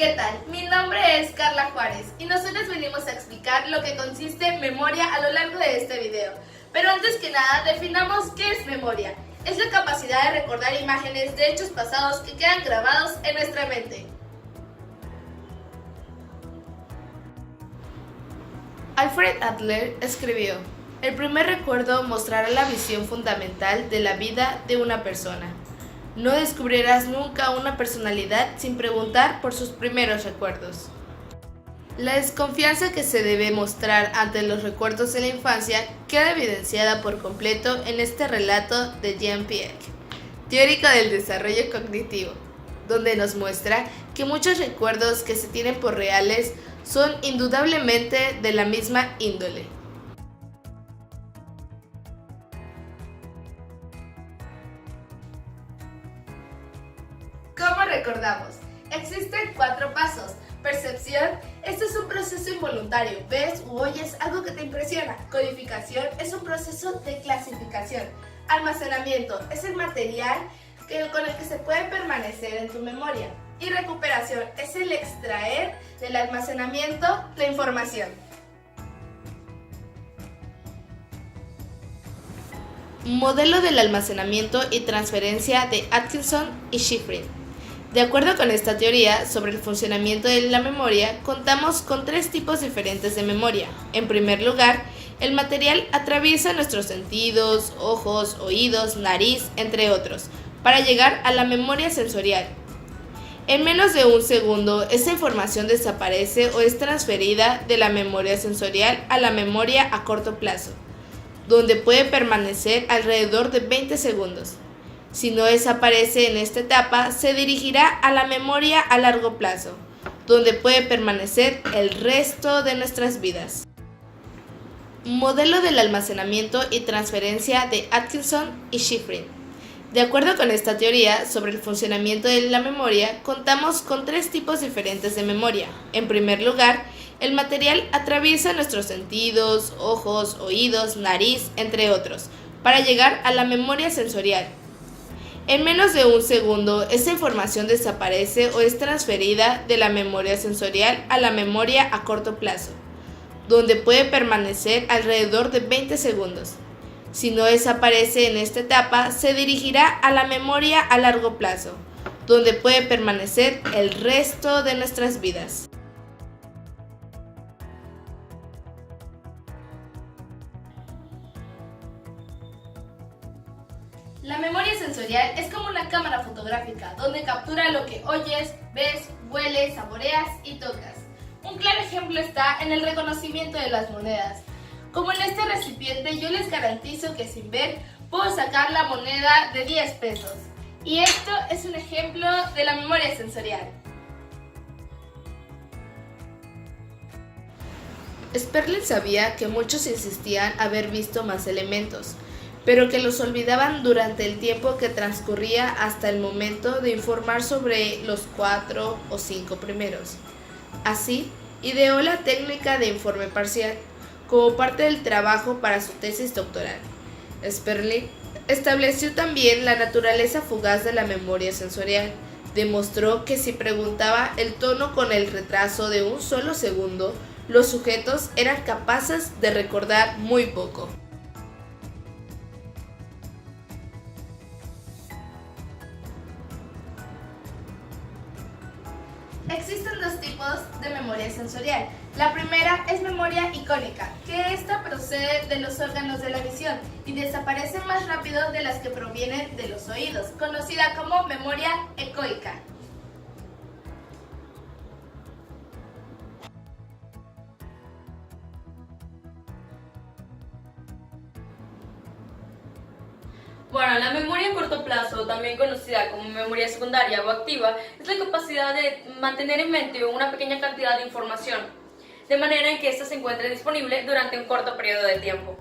¿Qué tal? Mi nombre es Carla Juárez y nosotros venimos a explicar lo que consiste en memoria a lo largo de este video. Pero antes que nada, definamos qué es memoria. Es la capacidad de recordar imágenes de hechos pasados que quedan grabados en nuestra mente. Alfred Adler escribió: el primer recuerdo mostrará la visión fundamental de la vida de una persona. No descubrirás nunca una personalidad sin preguntar por sus primeros recuerdos. La desconfianza que se debe mostrar ante los recuerdos de la infancia queda evidenciada por completo en este relato de Jean Piaget, teórico del desarrollo cognitivo, donde nos muestra que muchos recuerdos que se tienen por reales son indudablemente de la misma índole. ¿Cómo recordamos? Existen 4 pasos. Percepción, este es un proceso involuntario, ves u oyes algo que te impresiona. Codificación es un proceso de clasificación. Almacenamiento es el material con el que se puede permanecer en tu memoria. Y recuperación es el extraer del almacenamiento la información. Modelo del almacenamiento y transferencia de Atkinson y Shiffrin. De acuerdo con esta teoría sobre el funcionamiento de la memoria, contamos con 3 tipos diferentes de memoria. En primer lugar, el material atraviesa nuestros sentidos, ojos, oídos, nariz, entre otros, para llegar a la memoria sensorial. En menos de un segundo, esa información desaparece o es transferida de la memoria sensorial a la memoria a corto plazo, donde puede permanecer alrededor de 20 segundos. Si no desaparece en esta etapa, se dirigirá a la memoria a largo plazo, donde puede permanecer el resto de nuestras vidas. Modelo del almacenamiento y transferencia de Atkinson y Shiffrin. De acuerdo con esta teoría sobre el funcionamiento de la memoria, contamos con 3 tipos diferentes de memoria. En primer lugar, el material atraviesa nuestros sentidos, ojos, oídos, nariz, entre otros, para llegar a la memoria sensorial. En menos de un segundo, esa información desaparece o es transferida de la memoria sensorial a la memoria a corto plazo, donde puede permanecer alrededor de 20 segundos. Si no desaparece en esta etapa, se dirigirá a la memoria a largo plazo, donde puede permanecer el resto de nuestras vidas. La memoria sensorial es como una cámara fotográfica, donde captura lo que oyes, ves, hueles, saboreas y tocas. Un claro ejemplo está en el reconocimiento de las monedas. Como en este recipiente, yo les garantizo que sin ver puedo sacar la moneda de 10 pesos. Y esto es un ejemplo de la memoria sensorial. Sperling sabía que muchos insistían haber visto más elementos, pero que los olvidaban durante el tiempo que transcurría hasta el momento de informar sobre los 4 o 5 primeros. Así, ideó la técnica de informe parcial como parte del trabajo para su tesis doctoral. Sperling estableció también la naturaleza fugaz de la memoria sensorial. Demostró que si preguntaba el tono con el retraso de un solo segundo, los sujetos eran capaces de recordar muy poco. Existen 2 tipos de memoria sensorial. La primera es memoria icónica, que esta procede de los órganos de la visión y desaparece más rápido de las que provienen de los oídos, conocida como memoria ecoica. Bueno, la memoria a corto plazo, también conocida como memoria secundaria o activa, es la capacidad de mantener en mente una pequeña cantidad de información, de manera en que ésta se encuentre disponible durante un corto periodo de tiempo.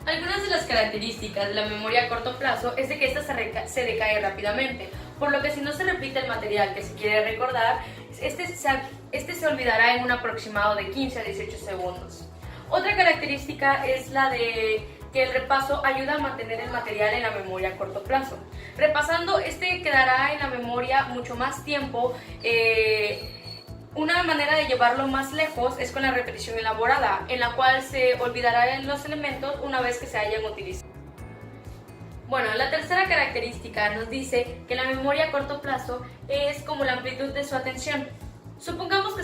Algunas de las características de la memoria a corto plazo es de que ésta se decae rápidamente, por lo que si no se repite el material que se quiere recordar, este se olvidará en un aproximado de 15 a 18 segundos. Otra característica es la de que el repaso ayuda a mantener el material en la memoria a corto plazo. Repasando, quedará en la memoria mucho más tiempo. Una manera de llevarlo más lejos es con la repetición elaborada, en la cual se olvidarán los elementos una vez que se hayan utilizado. Bueno, la tercera característica nos dice que la memoria a corto plazo es como la amplitud de su atención. Supongamos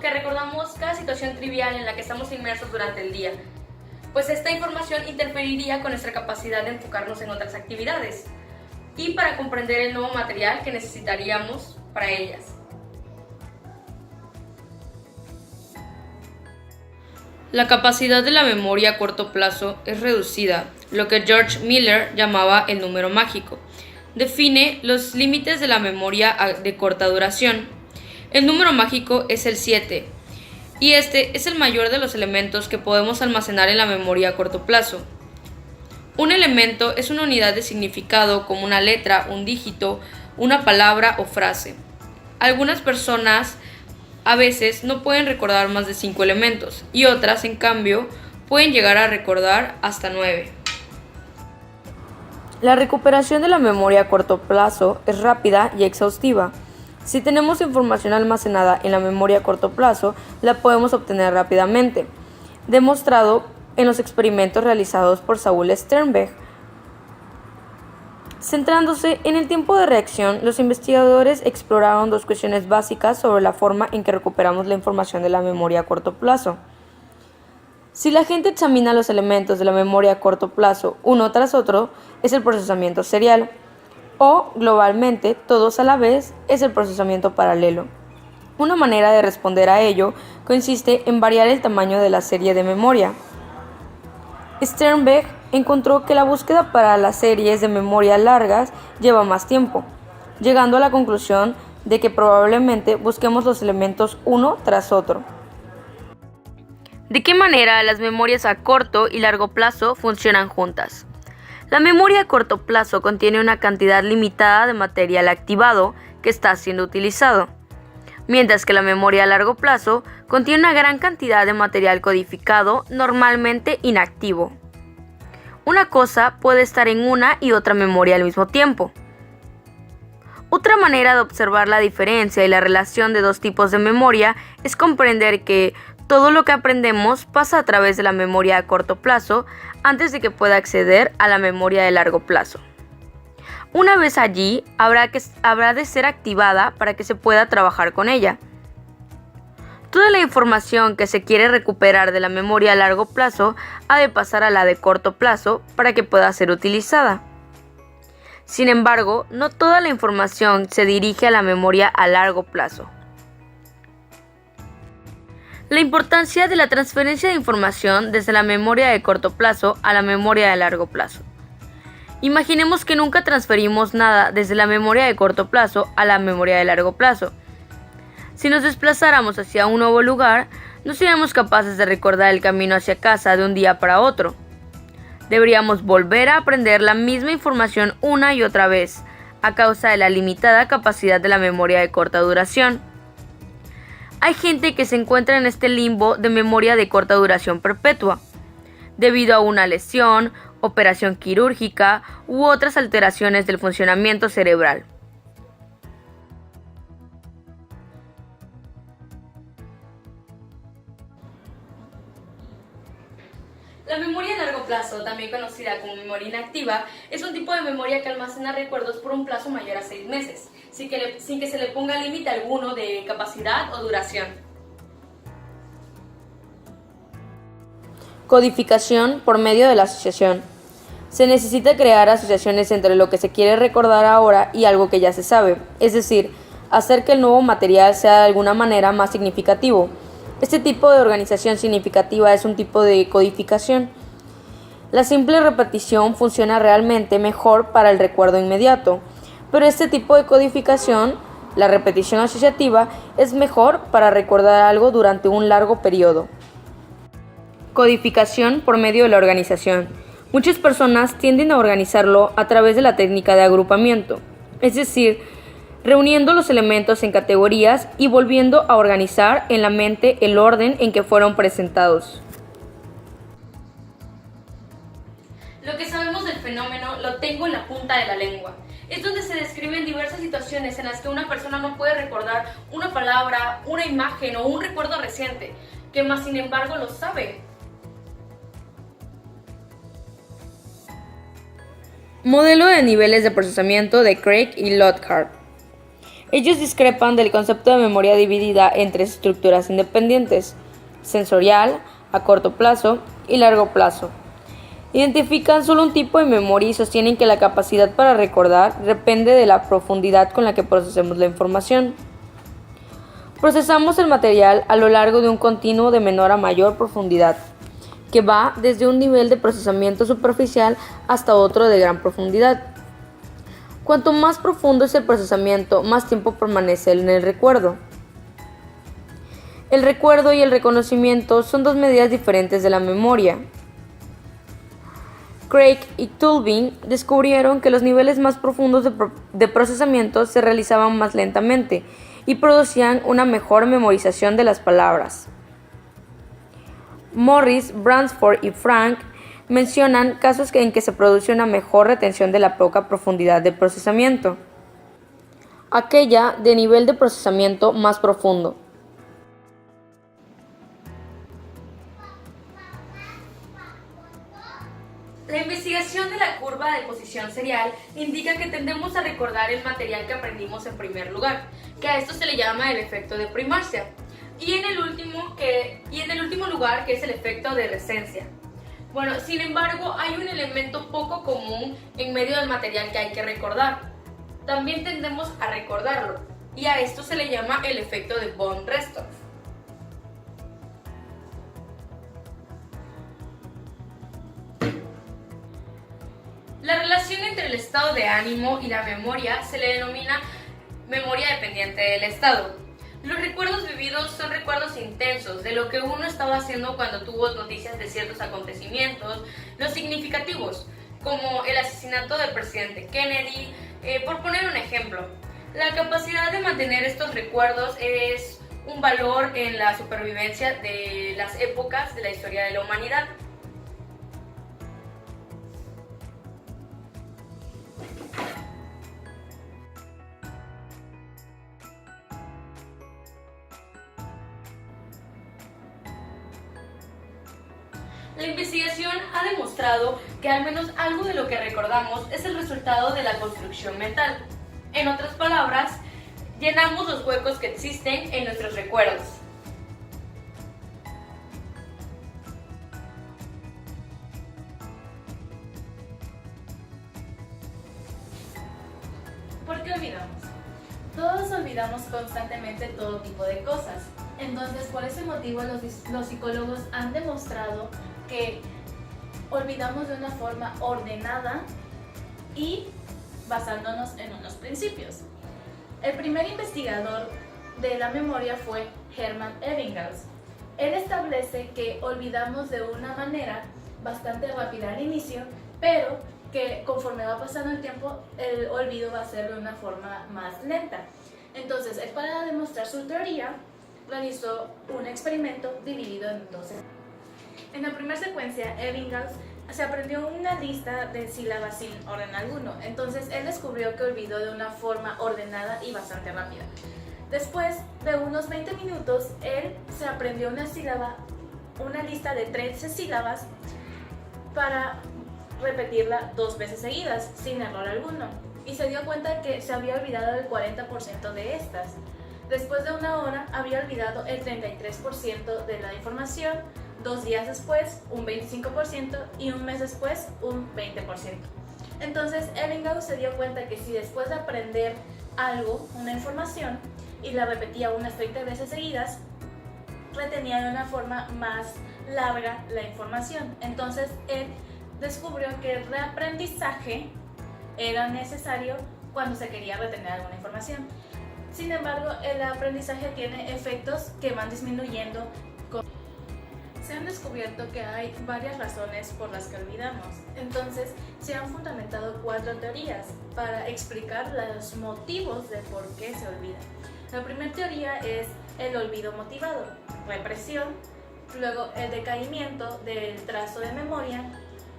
que recordamos cada situación trivial en la que estamos inmersos durante el día, pues esta información interferiría con nuestra capacidad de enfocarnos en otras actividades y para comprender el nuevo material que necesitaríamos para ellas. La capacidad de la memoria a corto plazo es reducida, lo que George Miller llamaba el número mágico. Define los límites de la memoria de corta duración. El número mágico es el 7, y este es el mayor de los elementos que podemos almacenar en la memoria a corto plazo. Un elemento es una unidad de significado como una letra, un dígito, una palabra o frase. Algunas personas a veces no pueden recordar más de 5 elementos y otras, en cambio, pueden llegar a recordar hasta 9. La recuperación de la memoria a corto plazo es rápida y exhaustiva. Si tenemos información almacenada en la memoria a corto plazo, la podemos obtener rápidamente, demostrado en los experimentos realizados por Saul Sternberg. Centrándose en el tiempo de reacción, los investigadores exploraron dos cuestiones básicas sobre la forma en que recuperamos la información de la memoria a corto plazo. Si la gente examina los elementos de la memoria a corto plazo uno tras otro, es el procesamiento serial, o globalmente, todos a la vez, es el procesamiento paralelo. Una manera de responder a ello consiste en variar el tamaño de la serie de memoria. Sternberg encontró que la búsqueda para las series de memoria largas lleva más tiempo, llegando a la conclusión de que probablemente busquemos los elementos uno tras otro. ¿De qué manera las memorias a corto y largo plazo funcionan juntas? La memoria a corto plazo contiene una cantidad limitada de material activado que está siendo utilizado, mientras que la memoria a largo plazo contiene una gran cantidad de material codificado, normalmente inactivo. Una cosa puede estar en una y otra memoria al mismo tiempo. Otra manera de observar la diferencia y la relación de dos tipos de memoria es comprender que todo lo que aprendemos pasa a través de la memoria a corto plazo antes de que pueda acceder a la memoria de largo plazo. Una vez allí, habrá de ser activada para que se pueda trabajar con ella. Toda la información que se quiere recuperar de la memoria a largo plazo ha de pasar a la de corto plazo para que pueda ser utilizada. Sin embargo, no toda la información se dirige a la memoria a largo plazo. La importancia de la transferencia de información desde la memoria de corto plazo a la memoria de largo plazo. Imaginemos que nunca transferimos nada desde la memoria de corto plazo a la memoria de largo plazo. Si nos desplazáramos hacia un nuevo lugar, no seríamos capaces de recordar el camino hacia casa de un día para otro. Deberíamos volver a aprender la misma información una y otra vez, a causa de la limitada capacidad de la memoria de corta duración. Hay gente que se encuentra en este limbo de memoria de corta duración perpetua, debido a una lesión, operación quirúrgica u otras alteraciones del funcionamiento cerebral. La memoria a largo plazo, también conocida como memoria inactiva, es un tipo de memoria que almacena recuerdos por un plazo mayor a 6 meses, sin que se le ponga límite alguno de capacidad o duración. Codificación por medio de la asociación. Se necesita crear asociaciones entre lo que se quiere recordar ahora y algo que ya se sabe, es decir, hacer que el nuevo material sea de alguna manera más significativo. Este tipo de organización significativa es un tipo de codificación. La simple repetición funciona realmente mejor para el recuerdo inmediato, pero este tipo de codificación, la repetición asociativa, es mejor para recordar algo durante un largo periodo. Codificación por medio de la organización. Muchas personas tienden a organizarlo a través de la técnica de agrupamiento, es decir, reuniendo los elementos en categorías y volviendo a organizar en la mente el orden en que fueron presentados. Lo que sabemos del fenómeno lo tengo en la punta de la lengua. Es donde se describen diversas situaciones en las que una persona no puede recordar una palabra, una imagen o un recuerdo reciente, que más sin embargo lo sabe. Modelo de niveles de procesamiento de Craig y Lockhart. Ellos discrepan del concepto de memoria dividida en tres estructuras independientes: sensorial, a corto plazo y largo plazo. Identifican solo un tipo de memoria y sostienen que la capacidad para recordar depende de la profundidad con la que procesemos la información. Procesamos el material a lo largo de un continuo de menor a mayor profundidad, que va desde un nivel de procesamiento superficial hasta otro de gran profundidad. Cuanto más profundo es el procesamiento, más tiempo permanece en el recuerdo. El recuerdo y el reconocimiento son dos medidas diferentes de la memoria. Craig y Tolbin descubrieron que los niveles más profundos de procesamiento se realizaban más lentamente y producían una mejor memorización de las palabras. Morris, Bransford y Frank mencionan casos en que se produce una mejor retención de la poca profundidad de procesamiento, aquella de nivel de procesamiento más profundo. La investigación de la curva de posición serial indica que tendemos a recordar el material que aprendimos en primer lugar, que a esto se le llama el efecto de primacia, y en el último lugar, que es el efecto de recencia. Bueno, sin embargo, hay un elemento poco común en medio del material que hay que recordar. También tendemos a recordarlo, y a esto se le llama el efecto de von Restorff. La relación entre el estado de ánimo y la memoria se le denomina memoria dependiente del estado. Los recuerdos vividos son recuerdos intensos de lo que uno estaba haciendo cuando tuvo noticias de ciertos acontecimientos, los significativos, como el asesinato del presidente Kennedy, por poner un ejemplo. La capacidad de mantener estos recuerdos es un valor en la supervivencia de las épocas de la historia de la humanidad. La investigación ha demostrado que al menos algo de lo que recordamos es el resultado de la construcción mental. En otras palabras, llenamos los huecos que existen en nuestros recuerdos. ¿Por qué olvidamos? Todos olvidamos constantemente todo tipo de cosas. Entonces, por ese motivo, los psicólogos han demostrado que olvidamos de una forma ordenada y basándonos en unos principios. El primer investigador de la memoria fue Hermann Ebbinghaus. Él establece que olvidamos de una manera bastante rápida al inicio, pero que conforme va pasando el tiempo, el olvido va a ser de una forma más lenta. Entonces, él, para demostrar su teoría, realizó un experimento dividido en dos. En la primera secuencia, Ebbinghaus se aprendió una lista de sílabas sin orden alguno. Entonces, él descubrió que olvidó de una forma ordenada y bastante rápida. Después de unos 20 minutos, él se aprendió una lista de 13 sílabas para repetirla 2 veces seguidas, sin error alguno. Y se dio cuenta que se había olvidado el 40% de estas. Después de una hora, había olvidado el 33% de la información, 2 días después, un 25% y un mes después, un 20%. Entonces, Ebbinghaus se dio cuenta que si después de aprender algo, una información, y la repetía unas 30 veces seguidas, retenía de una forma más larga la información. Entonces, él descubrió que el reaprendizaje era necesario cuando se quería retener alguna información. Sin embargo, el aprendizaje tiene efectos que van disminuyendo. Se han descubierto que hay varias razones por las que olvidamos. Entonces, se han fundamentado 4 teorías para explicar los motivos de por qué se olvida. La primera teoría es el olvido motivado, represión, luego el decaimiento del trazo de memoria,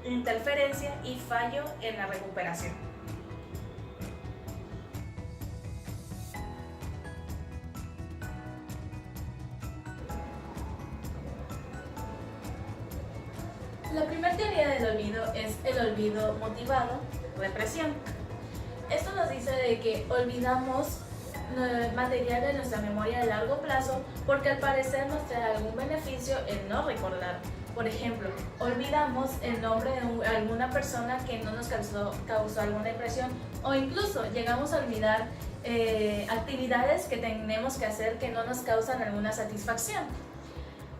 interferencia y fallo en la recuperación. La primera teoría del olvido es el olvido motivado, represión. Esto nos dice de que olvidamos material de nuestra memoria a largo plazo porque al parecer nos trae algún beneficio el no recordar. Por ejemplo, olvidamos el nombre de alguna persona que no nos causó alguna impresión, o incluso llegamos a olvidar actividades que tenemos que hacer que no nos causan alguna satisfacción.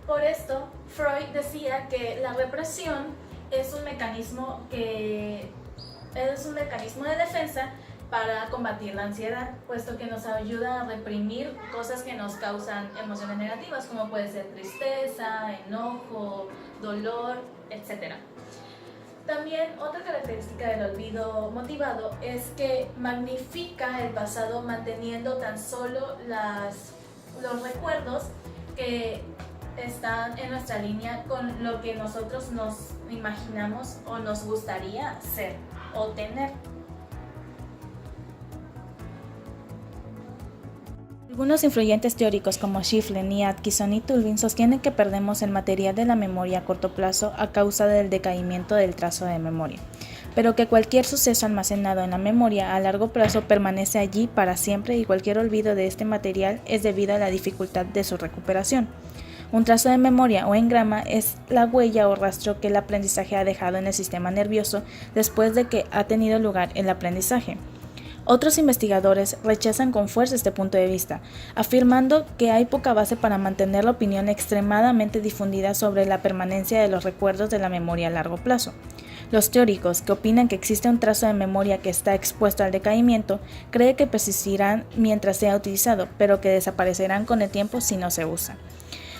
Por esto, Freud decía que la represión es un mecanismo de defensa para combatir la ansiedad, puesto que nos ayuda a reprimir cosas que nos causan emociones negativas, como puede ser tristeza, enojo, dolor, etc. También otra característica del olvido motivado es que magnifica el pasado manteniendo tan solo los recuerdos que están en nuestra línea con lo que nosotros nos imaginamos o nos gustaría ser o tener. Algunos influyentes teóricos como Shiflin y Atkinson y Tulvin sostienen que perdemos el material de la memoria a corto plazo a causa del decaimiento del trazo de memoria, pero que cualquier suceso almacenado en la memoria a largo plazo permanece allí para siempre y cualquier olvido de este material es debido a la dificultad de su recuperación. Un trazo de memoria o engrama es la huella o rastro que el aprendizaje ha dejado en el sistema nervioso después de que ha tenido lugar el aprendizaje. Otros investigadores rechazan con fuerza este punto de vista, afirmando que hay poca base para mantener la opinión extremadamente difundida sobre la permanencia de los recuerdos de la memoria a largo plazo. Los teóricos, que opinan que existe un trazo de memoria que está expuesto al decaimiento, creen que persistirán mientras sea utilizado, pero que desaparecerán con el tiempo si no se usa.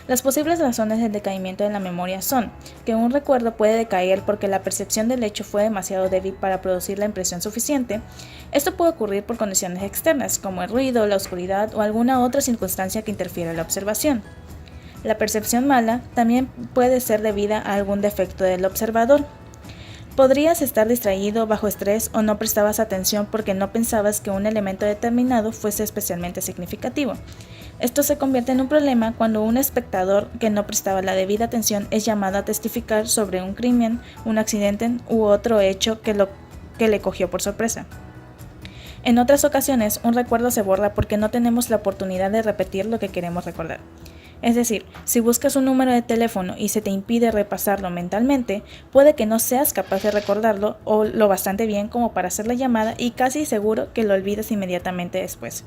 Las posibles razones del decaimiento de la memoria son que un recuerdo puede decaer porque la percepción del hecho fue demasiado débil para producir la impresión suficiente. Esto puede ocurrir por condiciones externas, como el ruido, la oscuridad o alguna otra circunstancia que interfiera en la observación. La percepción mala también puede ser debida a algún defecto del observador. Podrías estar distraído, bajo estrés o no prestabas atención porque no pensabas que un elemento determinado fuese especialmente significativo. Esto se convierte en un problema cuando un espectador que no prestaba la debida atención es llamado a testificar sobre un crimen, un accidente u otro hecho que le cogió por sorpresa. En otras ocasiones, un recuerdo se borra porque no tenemos la oportunidad de repetir lo que queremos recordar. Es decir, si buscas un número de teléfono y se te impide repasarlo mentalmente, puede que no seas capaz de recordarlo o lo bastante bien como para hacer la llamada y casi seguro que lo olvides inmediatamente después.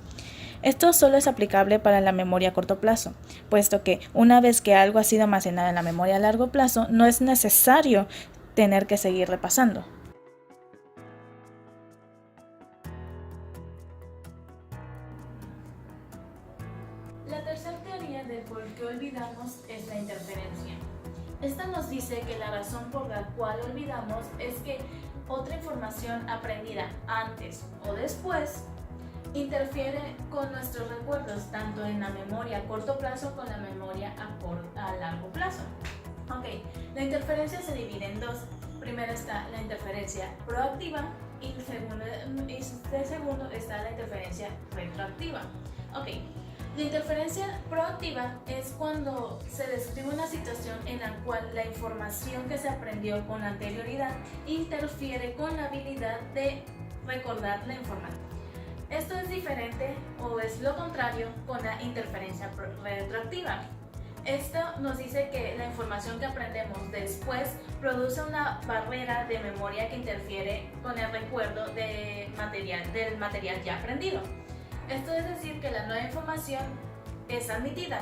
Esto solo es aplicable para la memoria a corto plazo, puesto que una vez que algo ha sido almacenado en la memoria a largo plazo, no es necesario tener que seguir repasando. La tercera teoría de por qué olvidamos es la interferencia. Esta nos dice que la razón por la cual olvidamos es que otra información aprendida antes o después interfiere con nuestros recuerdos, tanto en la memoria a corto plazo como en la memoria a largo plazo. La interferencia se divide en dos. Primero está la interferencia proactiva y de segundo está la interferencia retroactiva. La interferencia proactiva es cuando se describe una situación en la cual la información que se aprendió con anterioridad interfiere con la habilidad de recordar la información. Esto es diferente o es lo contrario con la interferencia retroactiva. Esto nos dice que la información que aprendemos después produce una barrera de memoria que interfiere con el recuerdo del material ya aprendido. Esto es decir que la nueva información es admitida,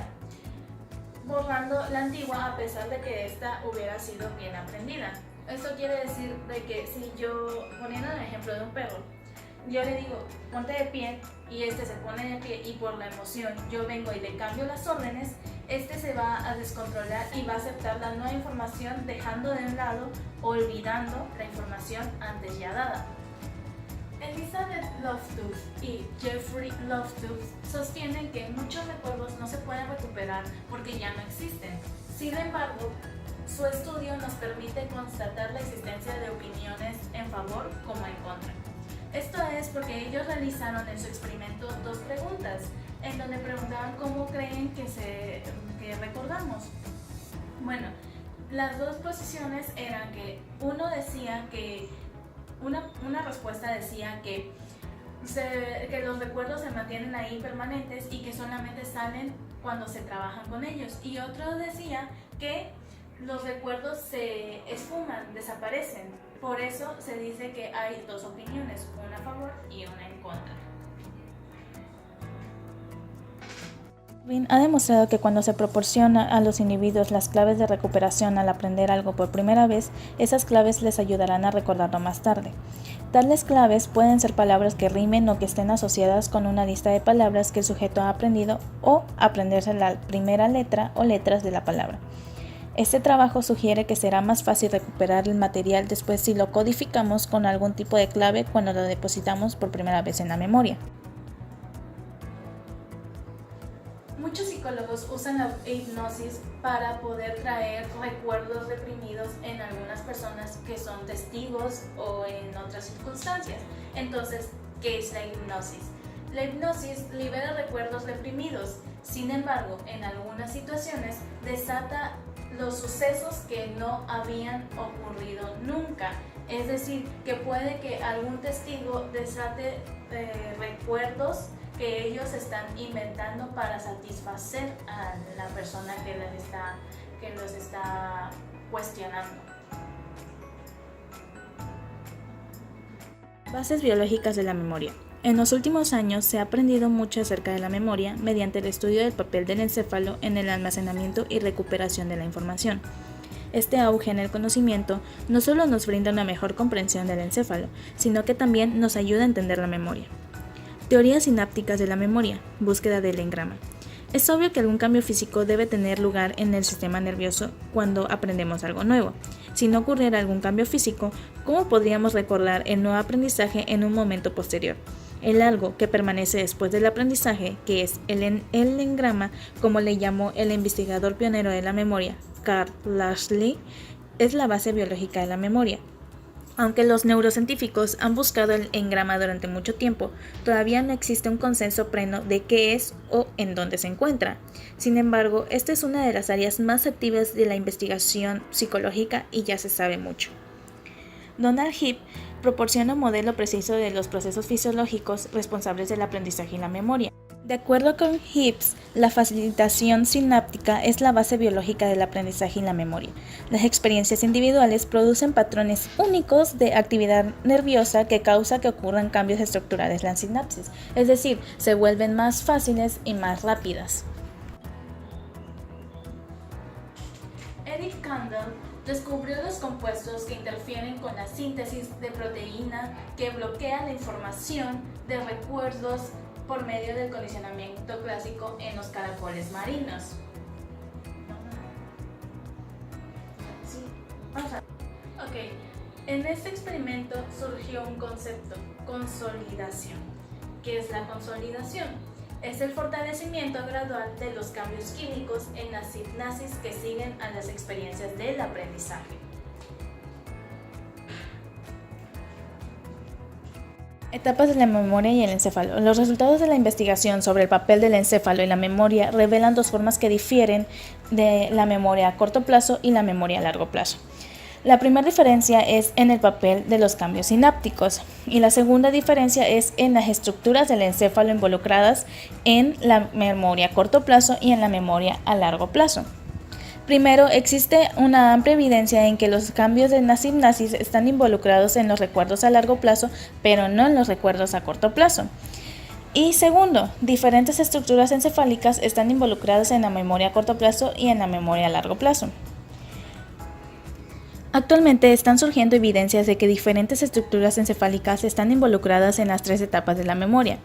borrando la antigua a pesar de que ésta hubiera sido bien aprendida. Esto quiere decir de que si yo, poniendo el ejemplo de un perro, yo le digo, ponte de pie, y este se pone de pie y por la emoción yo vengo y le cambio las órdenes, este se va a descontrolar y va a aceptar la nueva información dejando de un lado, olvidando la información antes ya dada. Elizabeth Loftooth y Jeffrey Loftooth sostienen que muchos recuerdos no se pueden recuperar porque ya no existen. Sin embargo, su estudio nos permite constatar la existencia de opiniones en favor como en contra. Esto es porque ellos realizaron en su experimento 2 preguntas, en donde preguntaban cómo creen que recordamos. Bueno, las 2 posiciones eran que uno decía que, una respuesta decía que los recuerdos se mantienen ahí permanentes y que solamente salen cuando se trabajan con ellos, y otro decía que los recuerdos se esfuman, desaparecen. Por eso se dice que hay 2 opiniones, una a favor y una en contra. Darwin ha demostrado que cuando se proporciona a los individuos las claves de recuperación al aprender algo por primera vez, esas claves les ayudarán a recordarlo más tarde. Tales claves pueden ser palabras que rimen o que estén asociadas con una lista de palabras que el sujeto ha aprendido, o aprenderse la primera letra o letras de la palabra. Este trabajo sugiere que será más fácil recuperar el material después si lo codificamos con algún tipo de clave cuando lo depositamos por primera vez en la memoria. Muchos psicólogos usan la hipnosis para poder traer recuerdos reprimidos en algunas personas que son testigos o en otras circunstancias. Entonces, ¿qué es la hipnosis? La hipnosis libera recuerdos reprimidos, sin embargo, en algunas situaciones desata los sucesos que no habían ocurrido nunca. Es decir, que puede que algún testigo desate recuerdos que ellos están inventando para satisfacer a la persona que los está cuestionando. Bases biológicas de la memoria. En los últimos años se ha aprendido mucho acerca de la memoria mediante el estudio del papel del encéfalo en el almacenamiento y recuperación de la información. Este auge en el conocimiento no solo nos brinda una mejor comprensión del encéfalo, sino que también nos ayuda a entender la memoria. Teorías sinápticas de la memoria, búsqueda del engrama. Es obvio que algún cambio físico debe tener lugar en el sistema nervioso cuando aprendemos algo nuevo. Si no ocurriera algún cambio físico, ¿cómo podríamos recordar el nuevo aprendizaje en un momento posterior? El algo que permanece después del aprendizaje, que es el engrama, como le llamó el investigador pionero de la memoria, Carl Lashley, es la base biológica de la memoria. Aunque los neurocientíficos han buscado el engrama durante mucho tiempo, todavía no existe un consenso pleno de qué es o en dónde se encuentra. Sin embargo, esta es una de las áreas más activas de la investigación psicológica y ya se sabe mucho. Donald Hip proporciona un modelo preciso de los procesos fisiológicos responsables del aprendizaje y la memoria. De acuerdo con Hibbs, la facilitación sináptica es la base biológica del aprendizaje y la memoria. Las experiencias individuales producen patrones únicos de actividad nerviosa que causa que ocurran cambios estructurales en la sinapsis, es decir, se vuelven más fáciles y más rápidas. Eric Kandel descubrió los compuestos que interfieren con la síntesis de proteína que bloquea la información de recuerdos por medio del condicionamiento clásico en los caracoles marinos. En este experimento surgió un concepto, consolidación. ¿Qué es la consolidación? Es el fortalecimiento gradual de los cambios químicos en la sinapsis que siguen a las experiencias del aprendizaje. Etapas de la memoria y el encéfalo. Los resultados de la investigación sobre el papel del encéfalo y la memoria revelan 2 formas que difieren de la memoria a corto plazo y la memoria a largo plazo. La primera diferencia es en el papel de los cambios sinápticos y la segunda diferencia es en las estructuras del encéfalo involucradas en la memoria a corto plazo y en la memoria a largo plazo. Primero, existe una amplia evidencia en que los cambios de la sinapsis están involucrados en los recuerdos a largo plazo, pero no en los recuerdos a corto plazo. Y segundo, diferentes estructuras encefálicas están involucradas en la memoria a corto plazo y en la memoria a largo plazo. Actualmente están surgiendo evidencias de que diferentes estructuras encefálicas están involucradas en las 3 etapas de la memoria.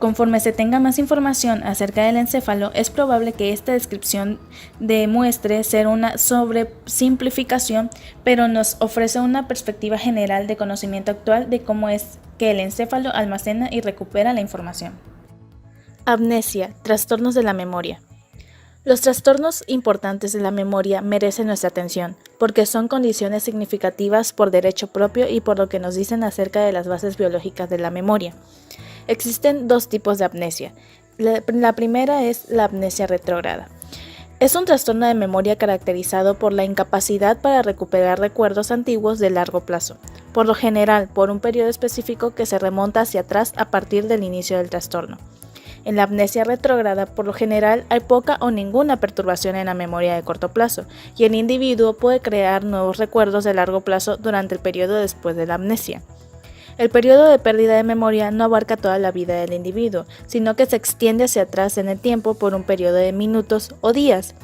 Conforme se tenga más información acerca del encéfalo, es probable que esta descripción demuestre ser una sobresimplificación, pero nos ofrece una perspectiva general de conocimiento actual de cómo es que el encéfalo almacena y recupera la información. Amnesia, trastornos de la memoria. Los trastornos importantes de la memoria merecen nuestra atención, porque son condiciones significativas por derecho propio y por lo que nos dicen acerca de las bases biológicas de la memoria. Existen dos tipos de amnesia. La primera es la amnesia retrógrada. Es un trastorno de memoria caracterizado por la incapacidad para recuperar recuerdos antiguos de largo plazo, por lo general por un periodo específico que se remonta hacia atrás a partir del inicio del trastorno. En la amnesia retrógrada, por lo general, hay poca o ninguna perturbación en la memoria de corto plazo, y el individuo puede crear nuevos recuerdos de largo plazo durante el periodo después de la amnesia. El periodo de pérdida de memoria no abarca toda la vida del individuo, sino que se extiende hacia atrás en el tiempo por un periodo de minutos o días.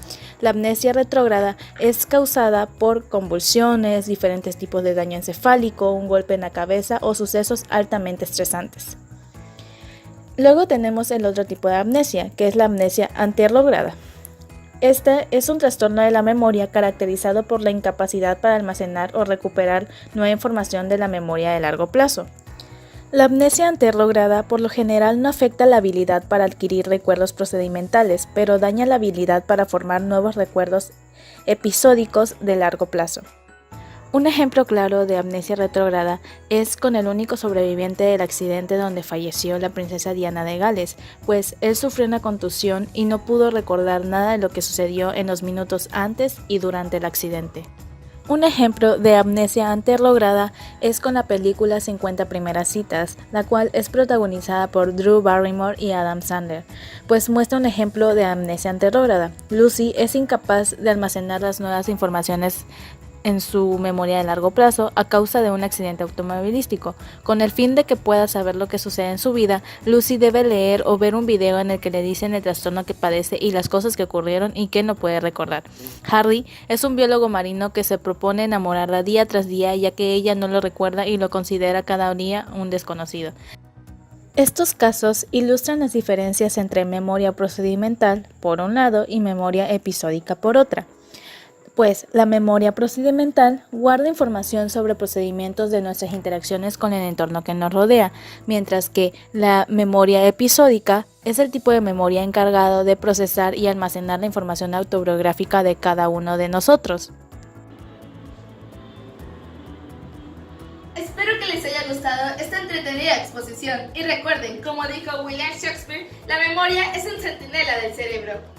La amnesia retrógrada es causada por convulsiones, diferentes tipos de daño encefálico, un golpe en la cabeza o sucesos altamente estresantes. Luego tenemos el otro tipo de amnesia, que es la amnesia anterrogada. Este es un trastorno de la memoria caracterizado por la incapacidad para almacenar o recuperar nueva información de la memoria de largo plazo. La amnesia anterrograda por lo general no afecta la habilidad para adquirir recuerdos procedimentales, pero daña la habilidad para formar nuevos recuerdos episódicos de largo plazo. Un ejemplo claro de amnesia retrógrada es con el único sobreviviente del accidente donde falleció la princesa Diana de Gales, pues él sufrió una contusión y no pudo recordar nada de lo que sucedió en los minutos antes y durante el accidente. Un ejemplo de amnesia anterrograda es con la película 50 primeras citas, la cual es protagonizada por Drew Barrymore y Adam Sandler, pues muestra un ejemplo de amnesia anterrograda. Lucy es incapaz de almacenar las nuevas informaciones en su memoria de largo plazo a causa de un accidente automovilístico. Con el fin de que pueda saber lo que sucede en su vida, Lucy debe leer o ver un video en el que le dicen el trastorno que padece y las cosas que ocurrieron y que no puede recordar. Harry es un biólogo marino que se propone enamorarla día tras día, ya que ella no lo recuerda y lo considera cada día un desconocido. Estos casos ilustran las diferencias entre memoria procedimental por un lado y memoria episódica por otra. Pues la memoria procedimental guarda información sobre procedimientos de nuestras interacciones con el entorno que nos rodea, mientras que la memoria episódica es el tipo de memoria encargado de procesar y almacenar la información autobiográfica de cada uno de nosotros. Espero que les haya gustado esta entretenida exposición y recuerden, como dijo William Shakespeare, la memoria es un centinela del cerebro.